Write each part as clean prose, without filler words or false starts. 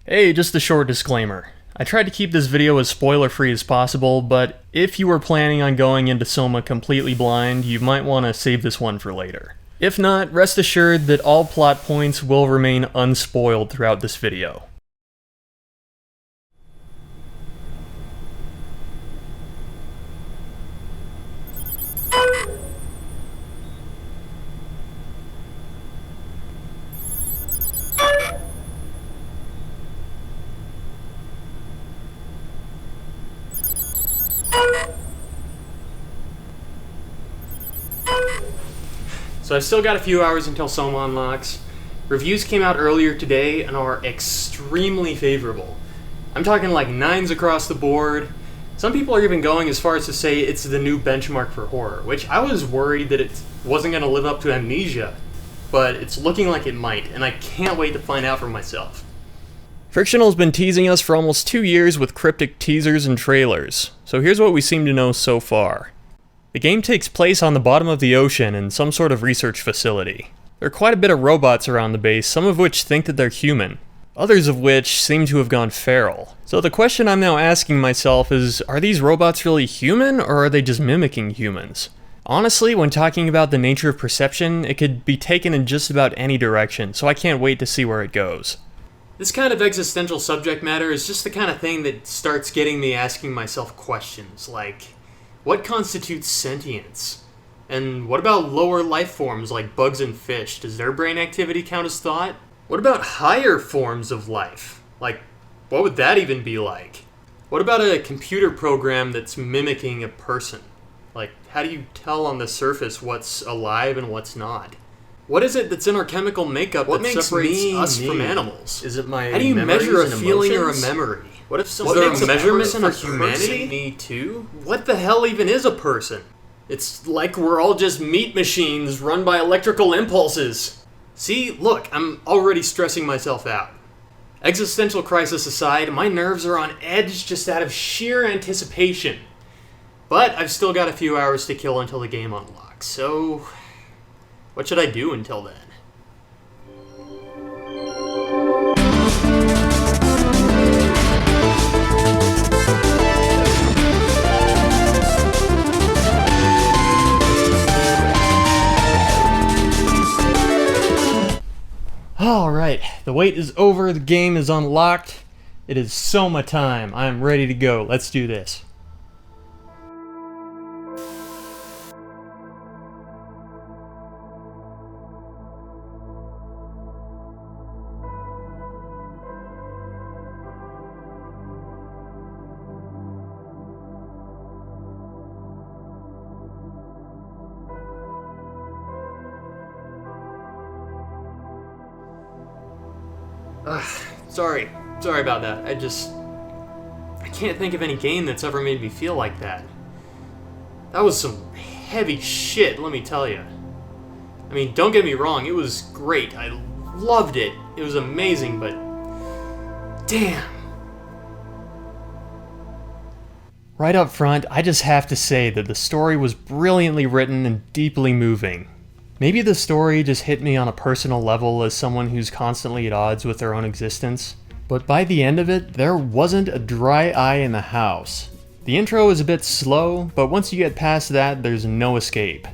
Hey, just a short disclaimer. I tried to keep this video as spoiler-free as possible, but if you were planning on going into SOMA completely blind, you might want to save this one for later. If not, rest assured that all plot points will remain unspoiled throughout this video. So I've still got a few hours until SOMA unlocks. Reviews came out earlier today and are extremely favorable. I'm talking like 9s across the board. Some people are even going as far as to say it's the new benchmark for horror, which I was worried that it wasn't going to live up to Amnesia, but it's looking like it might, and I can't wait to find out for myself. Frictional's been teasing us for almost 2 years with cryptic teasers and trailers, so here's what we seem to know so far. The game takes place on the bottom of the ocean in some sort of research facility. There are quite a bit of robots around the base, some of which think that they're human, others of which seem to have gone feral. So the question I'm now asking myself is, are these robots really human, or are they just mimicking humans? Honestly, when talking about the nature of perception, it could be taken in just about any direction, so I can't wait to see where it goes. This kind of existential subject matter is just the kind of thing that starts getting me asking myself questions like, what constitutes sentience? And what about lower life forms like bugs and fish? Does their brain activity count as thought? What about higher forms of life? Like, what would that even be like? What about a computer program that's mimicking a person? Like, how do you tell on the surface what's alive and what's not? What is it that's in our chemical makeup that separates us from animals? Is it my How do you measure a feeling or a memory? What if someone makes a measurement of humanity? Me too? What the hell even is a person? It's like we're all just meat machines run by electrical impulses. See, look, I'm already stressing myself out. Existential crisis aside, my nerves are on edge just out of sheer anticipation. But I've still got a few hours to kill until the game unlocks, so what should I do until then? Alright, the wait is over, the game is unlocked. It is SOMA time. I am ready to go. Let's do this. Sorry about that. I can't think of any game that's ever made me feel like that. That was some heavy shit, let me tell you. I mean, don't get me wrong, it was great. I loved it. It was amazing, but damn. Right up front, I just have to say that the story was brilliantly written and deeply moving. Maybe the story just hit me on a personal level as someone who's constantly at odds with their own existence, but by the end of it, there wasn't a dry eye in the house. The intro is a bit slow, but once you get past that, there's no escape.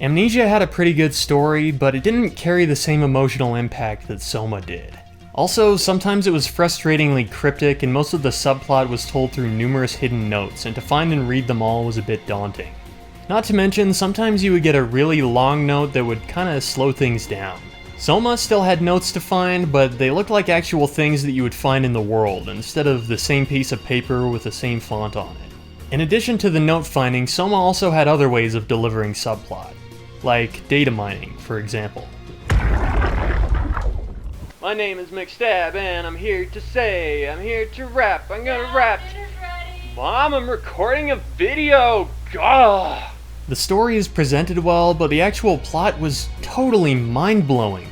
Amnesia had a pretty good story, but it didn't carry the same emotional impact that SOMA did. Also, sometimes it was frustratingly cryptic and most of the subplot was told through numerous hidden notes, and to find and read them all was a bit daunting. Not to mention, sometimes you would get a really long note that would kinda slow things down. SOMA still had notes to find, but they looked like actual things that you would find in the world, instead of the same piece of paper with the same font on it. In addition to the note finding, SOMA also had other ways of delivering subplot, like data mining, for example. My name is McStab, and I'm here to rap, I'm gonna rap. Mom, I'm recording a video! Gah! The story is presented well, but the actual plot was totally mind-blowing.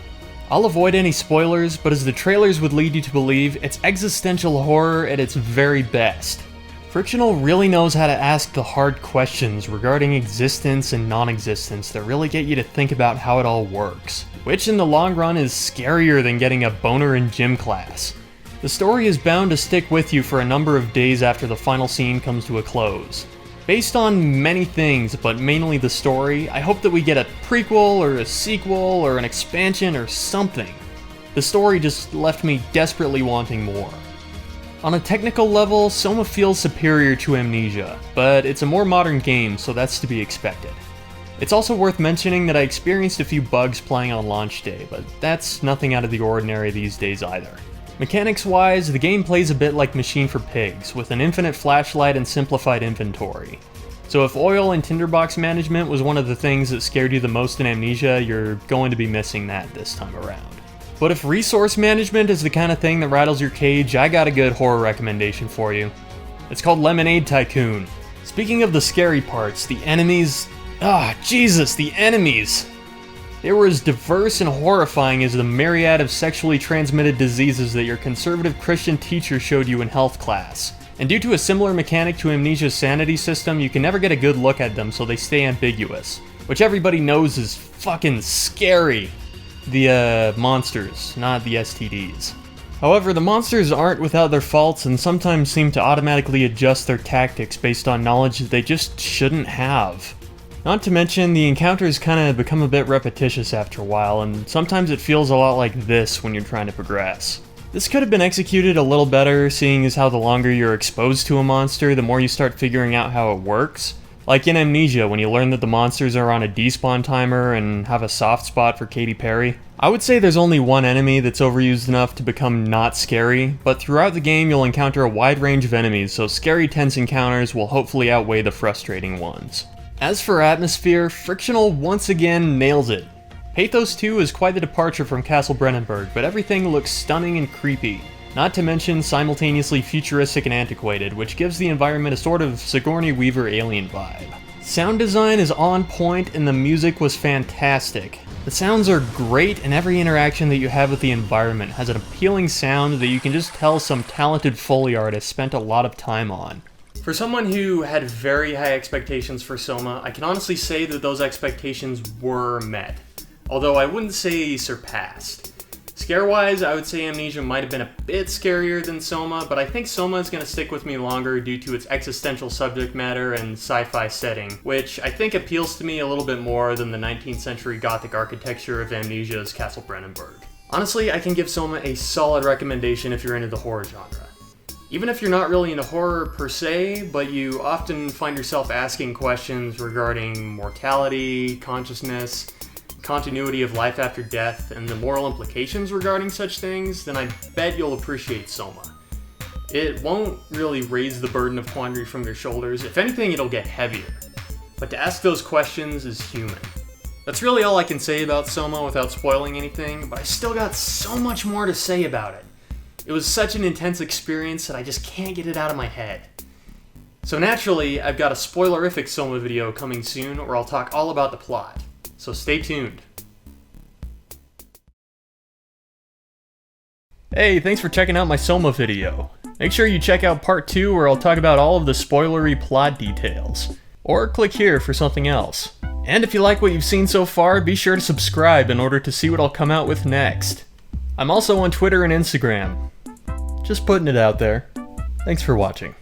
I'll avoid any spoilers, but as the trailers would lead you to believe, it's existential horror at its very best. Frictional really knows how to ask the hard questions regarding existence and non-existence that really get you to think about how it all works, which in the long run is scarier than getting a boner in gym class. The story is bound to stick with you for a number of days after the final scene comes to a close. Based on many things, but mainly the story, I hope that we get a prequel or a sequel or an expansion or something. The story just left me desperately wanting more. On a technical level, SOMA feels superior to Amnesia, but it's a more modern game, so that's to be expected. It's also worth mentioning that I experienced a few bugs playing on launch day, but that's nothing out of the ordinary these days either. Mechanics-wise, the game plays a bit like Machine for Pigs, with an infinite flashlight and simplified inventory. So if oil and tinderbox management was one of the things that scared you the most in Amnesia, you're going to be missing that this time around. But if resource management is the kind of thing that rattles your cage, I got a good horror recommendation for you. It's called Lemonade Tycoon. Speaking of the scary parts, the enemies... the enemies! They were as diverse and horrifying as the myriad of sexually transmitted diseases that your conservative Christian teacher showed you in health class. And due to a similar mechanic to Amnesia's sanity system, you can never get a good look at them, so they stay ambiguous. Which everybody knows is fucking scary. The monsters, not the STDs. However, the monsters aren't without their faults and sometimes seem to automatically adjust their tactics based on knowledge that they just shouldn't have. Not to mention, the encounters kinda become a bit repetitious after a while, and sometimes it feels a lot like this when you're trying to progress. This could have been executed a little better, seeing as how the longer you're exposed to a monster, the more you start figuring out how it works. Like in Amnesia, when you learn that the monsters are on a despawn timer and have a soft spot for Katy Perry. I would say there's only one enemy that's overused enough to become not scary, but throughout the game you'll encounter a wide range of enemies, so scary tense encounters will hopefully outweigh the frustrating ones. As for atmosphere, Frictional once again nails it. Pathos 2 is quite the departure from Castle Brennenburg, but everything looks stunning and creepy. Not to mention simultaneously futuristic and antiquated, which gives the environment a sort of Sigourney Weaver alien vibe. Sound design is on point and the music was fantastic. The sounds are great and every interaction that you have with the environment has an appealing sound that you can just tell some talented Foley artist spent a lot of time on. For someone who had very high expectations for SOMA, I can honestly say that those expectations were met. Although I wouldn't say surpassed. Scare-wise, I would say Amnesia might have been a bit scarier than SOMA, but I think SOMA is going to stick with me longer due to its existential subject matter and sci-fi setting, which I think appeals to me a little bit more than the 19th century Gothic architecture of Amnesia's Castle Brennenburg. Honestly, I can give SOMA a solid recommendation if you're into the horror genre. Even if you're not really into horror per se, but you often find yourself asking questions regarding mortality, consciousness, continuity of life after death, and the moral implications regarding such things, then I bet you'll appreciate SOMA. It won't really raise the burden of quandary from your shoulders. If anything, it'll get heavier. But to ask those questions is human. That's really all I can say about SOMA without spoiling anything, but I still got so much more to say about it. It was such an intense experience that I just can't get it out of my head. So naturally, I've got a spoilerific SOMA video coming soon where I'll talk all about the plot. So stay tuned. Hey, thanks for checking out my SOMA video. Make sure you check out part 2 where I'll talk about all of the spoilery plot details. Or click here for something else. And if you like what you've seen so far, be sure to subscribe in order to see what I'll come out with next. I'm also on Twitter and Instagram. Just putting it out there. Thanks for watching.